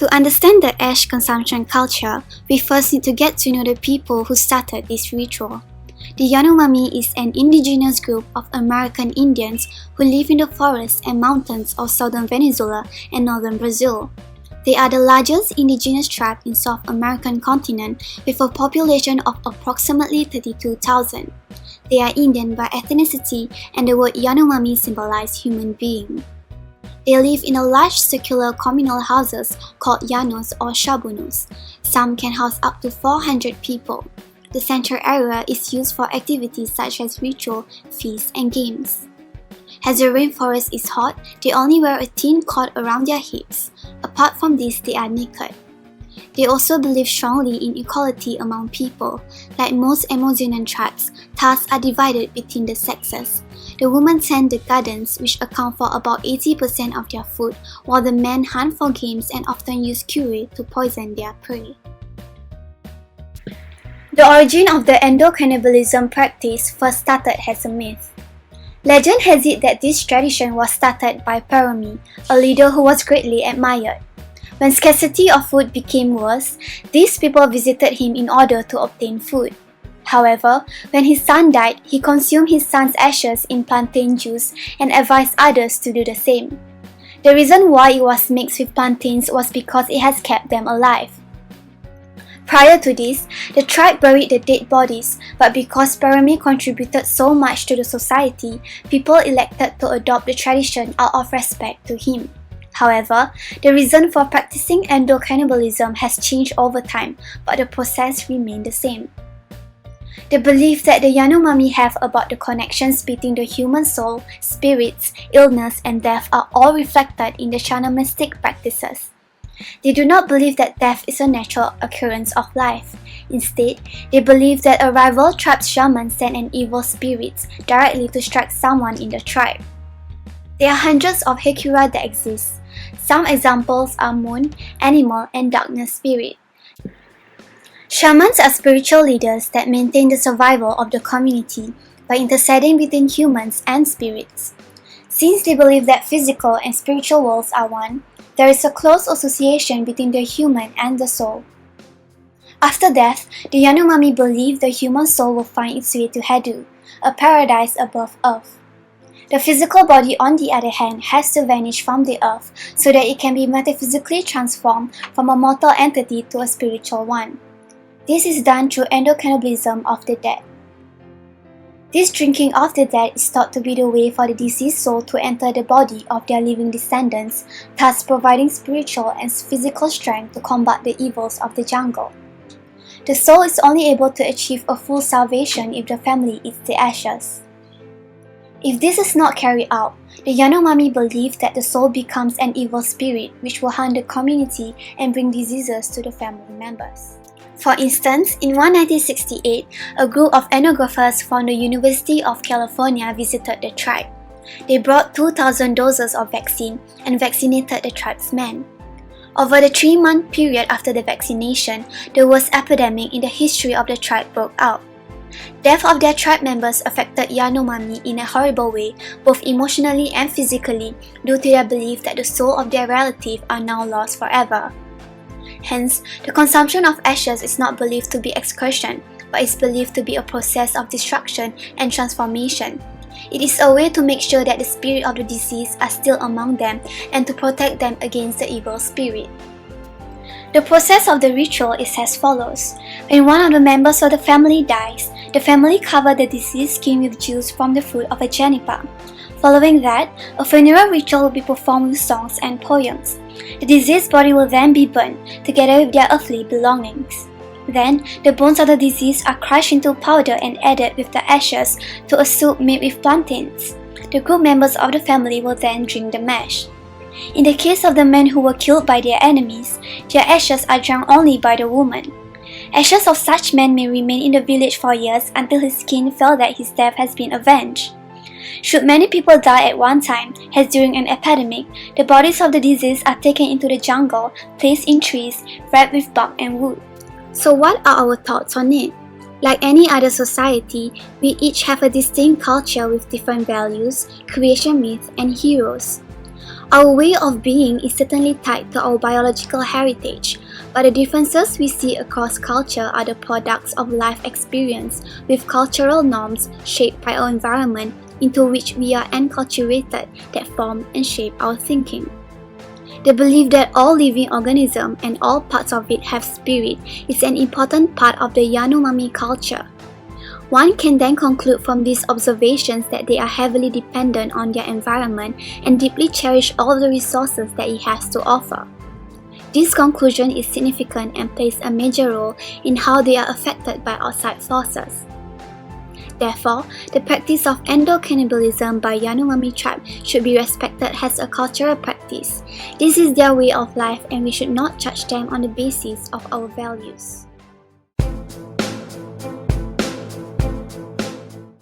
To understand the ash consumption culture, we first need to get to know the people who started this ritual. The Yanomami is an indigenous group of American Indians who live in the forests and mountains of southern Venezuela and northern Brazil. They are the largest indigenous tribe in South American continent with a population of approximately 32,000. They are Indian by ethnicity and the word Yanomami symbolizes human being. They live in a large circular communal houses called llanos or shabunos. Some can house up to 400 people. The central area is used for activities such as ritual, feasts, and games. As the rainforest is hot, they only wear a thin cord around their hips. Apart from this, they are naked. They also believe strongly in equality among people. Like most Amazonian tribes, tasks are divided between the sexes. The women tend the gardens, which account for about 80% of their food, while the men hunt for games and often use curry to poison their prey. The origin of the endocannibalism practice first started as a myth. Legend has it that this tradition was started by Parami, a leader who was greatly admired. When scarcity of food became worse, these people visited him in order to obtain food. However, when his son died, he consumed his son's ashes in plantain juice and advised others to do the same. The reason why it was mixed with plantains was because it has kept them alive. Prior to this, the tribe buried the dead bodies, but because Parami contributed so much to the society, people elected to adopt the tradition out of respect to him. However, the reason for practicing endocannibalism has changed over time, but the process remained the same. The belief that the Yanomami have about the connections between the human soul, spirits, illness, and death are all reflected in the shamanistic practices. They do not believe that death is a natural occurrence of life. Instead, they believe that a rival tribe's shaman sent an evil spirit directly to strike someone in the tribe. There are hundreds of Hekura that exist. Some examples are moon, animal, and darkness spirit. Shamans are spiritual leaders that maintain the survival of the community by interceding between humans and spirits. Since they believe that physical and spiritual worlds are one, there is a close association between the human and the soul. After death, the Yanomami believe the human soul will find its way to Hedu, a paradise above earth. The physical body, on the other hand, has to vanish from the earth so that it can be metaphysically transformed from a mortal entity to a spiritual one. This is done through endocannibalism of the dead. This drinking of the dead is thought to be the way for the deceased soul to enter the body of their living descendants, thus providing spiritual and physical strength to combat the evils of the jungle. The soul is only able to achieve a full salvation if the family eats the ashes. If this is not carried out, the Yanomami believe that the soul becomes an evil spirit which will harm the community and bring diseases to the family members. For instance, in 1968, a group of ethnographers from the University of California visited the tribe. They brought 2,000 doses of vaccine and vaccinated the tribesmen. Over the 3-month period after the vaccination, the worst epidemic in the history of the tribe broke out. Death of their tribe members affected Yanomami in a horrible way, both emotionally and physically, due to their belief that the soul of their relative are now lost forever. Hence, the consumption of ashes is not believed to be excretion, but is believed to be a process of destruction and transformation. It is a way to make sure that the spirit of the deceased are still among them and to protect them against the evil spirit. The process of the ritual is as follows. When one of the members of the family dies, the family covers the deceased skin with juice from the fruit of a juniper. Following that, a funeral ritual will be performed with songs and poems. The deceased body will then be burned, together with their earthly belongings. Then, the bones of the deceased are crushed into powder and added with the ashes to a soup made with plantains. The group members of the family will then drink the mash. In the case of the men who were killed by their enemies, their ashes are drunk only by the woman. Ashes of such men may remain in the village for years until his kin feel that his death has been avenged. Should many people die at one time, as during an epidemic, the bodies of the deceased are taken into the jungle, placed in trees, wrapped with bark and wood. So what are our thoughts on it? Like any other society, we each have a distinct culture with different values, creation myths, and heroes. Our way of being is certainly tied to our biological heritage, but the differences we see across culture are the products of life experience with cultural norms shaped by our environment into which we are enculturated that form and shape our thinking. The belief that all living organisms and all parts of it have spirit is an important part of the Yanomami culture. One can then conclude from these observations that they are heavily dependent on their environment and deeply cherish all the resources that it has to offer. This conclusion is significant and plays a major role in how they are affected by outside forces. Therefore, the practice of endocannibalism by Yanomami tribe should be respected as a cultural practice. This is their way of life and we should not judge them on the basis of our values.